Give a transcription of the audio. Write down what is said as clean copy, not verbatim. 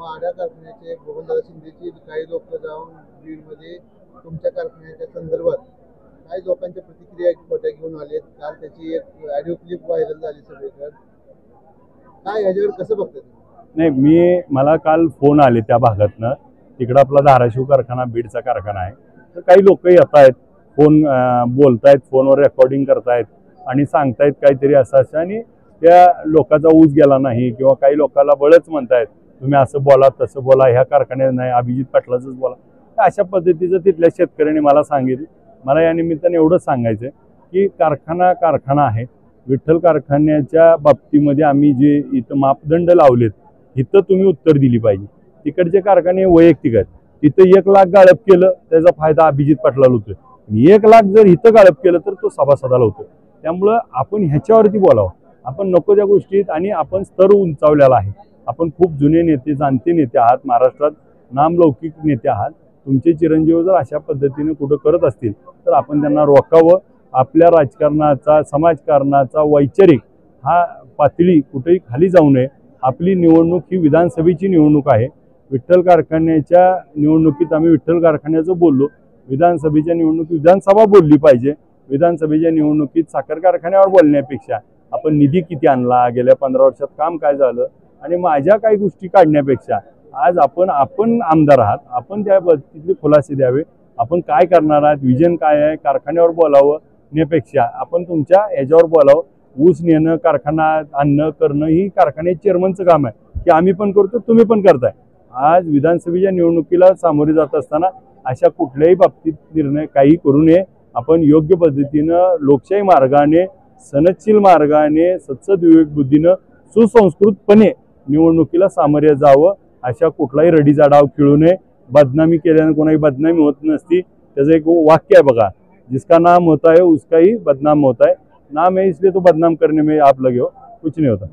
माड्या कारखान्याचे गोविंदराव शिंदेची काही लोक जाऊन बीडमध्ये तुमच्या कारखान्याच्या संदर्भात काही लोकांच्या प्रतिक्रिया खोट्या घेऊन आलेत. काल त्याची एक ऑडिओ क्लिप व्हायरल झाली सगळीकडे. काय याच्यावर कसं बघतात? नाही, मला काल फोन आले त्या भागातनं. तिकडं आपला धाराशिव कारखाना बीडचा कारखाना आहे. तर काही लोक येत आहेत, फोन बोलतायत, फोनवर रेकॉर्डिंग करतायत आणि सांगतायत काहीतरी असं आणि त्या लोकांचा ऊस गेला नाही किंवा काही लोकांना बळच म्हणतायत तुम्ही असं बोला तसं बोला, ह्या कारखान्यात नाही अभिजित पाटलाचंच बोला. अशा पद्धतीचं तिथल्या शेतकऱ्यांनी मला सांगितलं. मला या निमित्ताने एवढंच सांगायचं की कारखाना आहे. विठ्ठल कारखान्याच्या बाबतीमध्ये आम्ही जे इथं मापदंड लावलेत इथं तुम्ही उत्तर दिली पाहिजे. तिकडचे कारखाने वैयक्तिक आहेत. तिथं 1 लाख गाळप केलं त्याचा फायदा अभिजित पाटलाला होतोय. 1 लाख जर इथं गाळप केलं तर तो सभासदाला होतो. त्यामुळं आपण ह्याच्यावरती बोलावं. आपण नको त्या गोष्टीत आणि आपण स्तर उंचावलेला आहे. आपण खूप जुने नेते, जाणते नेते आहात, महाराष्ट्रात नामलौकिक नेते आहात. तुमचे चिरंजीव जर अशा पद्धतीने कुठं करत असतील तर आपण त्यांना रोखावं. आपल्या राजकारणाचा, समाजकारणाचा वैचारिक हा पातळी कुठेही खाली जाऊ नये. आपली निवडणूक ही विधानसभेची निवडणूक आहे. विठ्ठल कारखान्याच्या निवडणुकीत आम्ही विठ्ठल कारखान्याचं बोललो. विधानसभेच्या निवडणुकीत विधानसभा बोलली पाहिजे. विधानसभेच्या निवडणुकीत साखर कारखान्यावर बोलण्यापेक्षा आपण निधी किती आणला, गेल्या 15 वर्षात काम काय झालं आणि माझ्या काही गोष्टी काढण्यापेक्षा आज आपण आमदार आहात, आपण त्या बाबतीतले खुलासे द्यावे. आपण काय करणार आहात, विजन काय आहे, कारखान्यावर बोलावं नेपेक्षा आपण तुमच्या याच्यावर बोलावं. ऊस नेणं, कारखाना आणणं करणं ही कारखान्याच्या चेअरमनचं काम आहे की आम्ही पण करतो, तुम्ही पण करताय. आज विधानसभेच्या निवडणुकीला सामोरे जात असताना अशा कुठल्याही बाबतीत निर्णय काही करू नये. आपण योग्य पद्धतीनं लोकशाही मार्गाने, सनदशील मार्गाने, सत्सद विवेक बुद्धीनं, सुसंस्कृतपणे निवडणुकीला सामोरे जावं. अशा कुठलाही रडीचा डाव खेळू नये. बदनामी केल्याने कोणाही बदनामी होत नसती. त्याचं एक वाक्य आहे बघा, जिसका नाम होता है उसका ही बदनाम होता है. नाम है इसलिए तो बदनाम करने में आप लगे हो, कुछ नहीं होता.